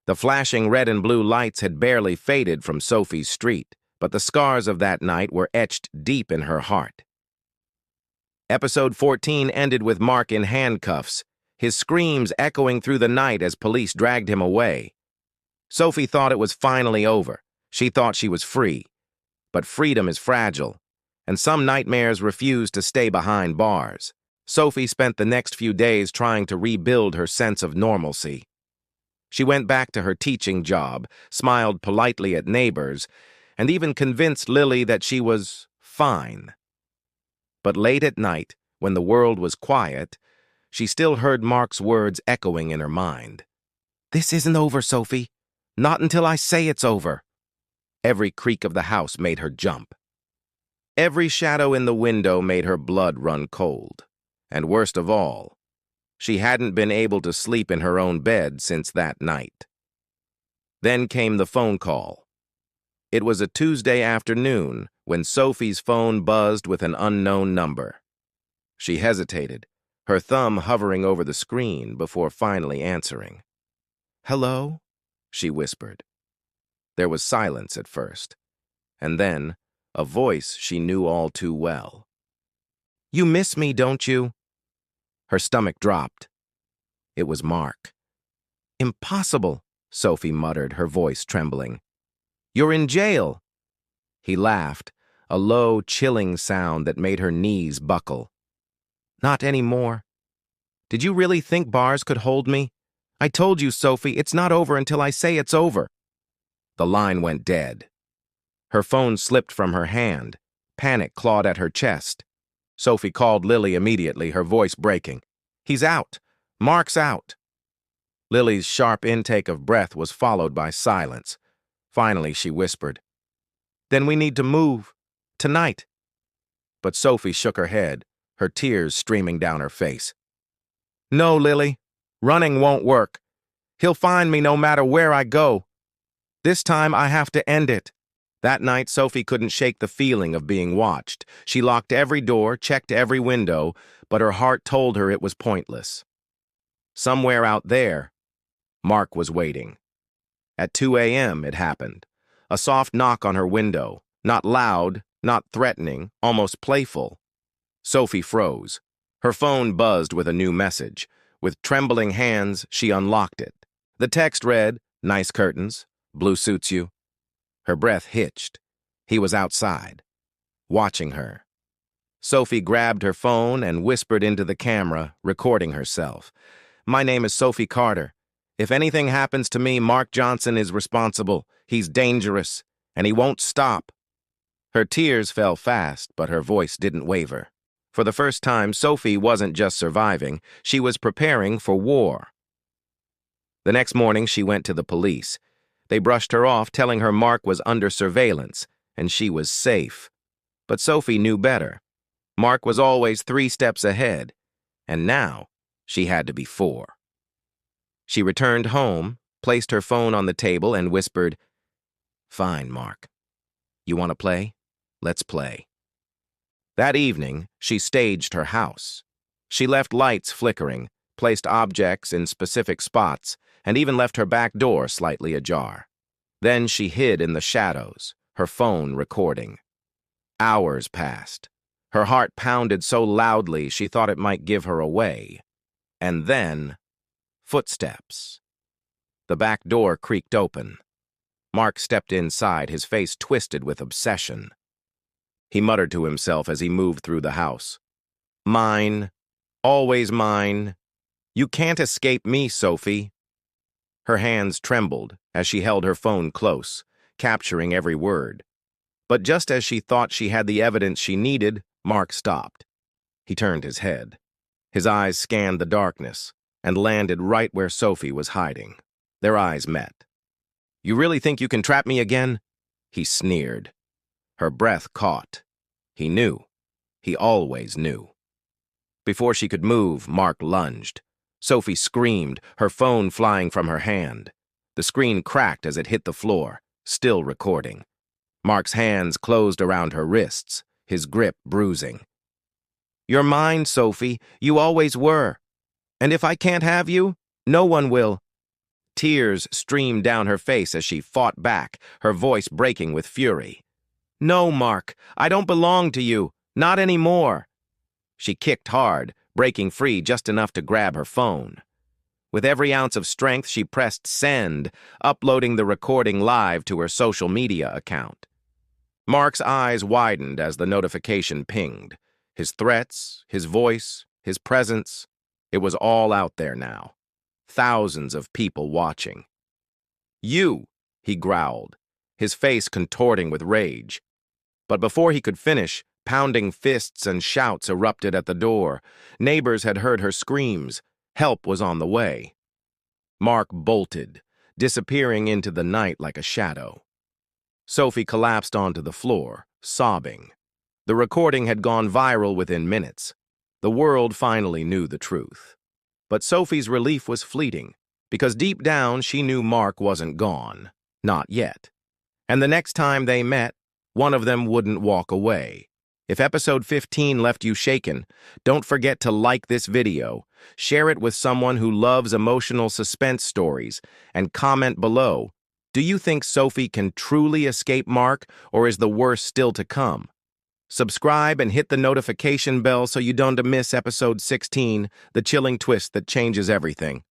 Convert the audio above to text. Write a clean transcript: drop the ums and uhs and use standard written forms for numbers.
The flashing red and blue lights had barely faded from Sophie's street, but the scars of that night were etched deep in her heart. Episode 14 ended with Mark in handcuffs, his screams echoing through the night as police dragged him away. Sophie thought it was finally over. She thought she was free. But freedom is fragile, and some nightmares refuse to stay behind bars. Sophie spent the next few days trying to rebuild her sense of normalcy. She went back to her teaching job, smiled politely at neighbors, and even convinced Lily that she was fine. But late at night, when the world was quiet, she still heard Mark's words echoing in her mind. "This isn't over, Sophie. Not until I say it's over." Every creak of the house made her jump. Every shadow in the window made her blood run cold. And worst of all, she hadn't been able to sleep in her own bed since that night. Then came the phone call. It was a Tuesday afternoon when Sophie's phone buzzed with an unknown number. She hesitated, her thumb hovering over the screen before finally answering. "Hello?" she whispered. There was silence at first, and then a voice she knew all too well. "You miss me, don't you?" Her stomach dropped. It was Mark. "Impossible," Sophie muttered, her voice trembling. "You're in jail." He laughed, a low, chilling sound that made her knees buckle. "Not anymore. Did you really think bars could hold me? I told you, Sophie, it's not over until I say it's over." The line went dead. Her phone slipped from her hand. Panic clawed at her chest. Sophie called Lily immediately, her voice breaking. "He's out. Mark's out." Lily's sharp intake of breath was followed by silence. Finally, she whispered, "Then we need to move. Tonight." But Sophie shook her head, her tears streaming down her face. "No, Lily. Running won't work. He'll find me no matter where I go. This time I have to end it." That night, Sophie couldn't shake the feeling of being watched. She locked every door, checked every window, but her heart told her it was pointless. Somewhere out there, Mark was waiting. At 2 a.m. it happened. A soft knock on her window, not loud, not threatening, almost playful. Sophie froze. Her phone buzzed with a new message. With trembling hands, she unlocked it. The text read, "Nice curtains. Blue suits you." Her breath hitched. He was outside, watching her. Sophie grabbed her phone and whispered into the camera, recording herself. "My name is Sophie Carter. If anything happens to me, Mark Johnson is responsible. He's dangerous, and he won't stop." Her tears fell fast, but her voice didn't waver. For the first time, Sophie wasn't just surviving, she was preparing for war. The next morning, she went to the police. They brushed her off, telling her Mark was under surveillance, and she was safe. But Sophie knew better. Mark was always 3 steps ahead, and now she had to be 4. She returned home, placed her phone on the table, and whispered, "Fine, Mark. You want to play? Let's play." That evening, she staged her house. She left lights flickering, placed objects in specific spots, and even left her back door slightly ajar. Then she hid in the shadows, her phone recording. Hours passed. Her heart pounded so loudly she thought it might give her away. And then, footsteps. The back door creaked open. Mark stepped inside, his face twisted with obsession. He muttered to himself as he moved through the house. "Mine. Always mine. You can't escape me, Sophie." Her hands trembled as she held her phone close, capturing every word. But just as she thought she had the evidence she needed, Mark stopped. He turned his head. His eyes scanned the darkness and landed right where Sophie was hiding. Their eyes met. "You really think you can trap me again?" he sneered. Her breath caught. He knew. He always knew. Before she could move, Mark lunged. Sophie screamed, her phone flying from her hand. The screen cracked as it hit the floor, still recording. Mark's hands closed around her wrists, his grip bruising. "You're mine, Sophie. You always were. And if I can't have you, no one will." Tears streamed down her face as she fought back, her voice breaking with fury. "No, Mark, I don't belong to you. Not anymore." She kicked hard, breaking free just enough to grab her phone. With every ounce of strength, she pressed send, uploading the recording live to her social media account. Mark's eyes widened as the notification pinged. His threats, his voice, his presence, it was all out there now. Thousands of people watching. "You," he growled, his face contorting with rage. But before he could finish, pounding fists and shouts erupted at the door. Neighbors had heard her screams. Help was on the way. Mark bolted, disappearing into the night like a shadow. Sophie collapsed onto the floor, sobbing. The recording had gone viral within minutes. The world finally knew the truth. But Sophie's relief was fleeting, because deep down she knew Mark wasn't gone. Not yet. And the next time they met, one of them wouldn't walk away. If episode 15 left you shaken, don't forget to like this video, share it with someone who loves emotional suspense stories, and comment below. Do you think Sophie can truly escape Mark, or is the worst still to come? Subscribe and hit the notification bell so you don't miss episode 16, the chilling twist that changes everything.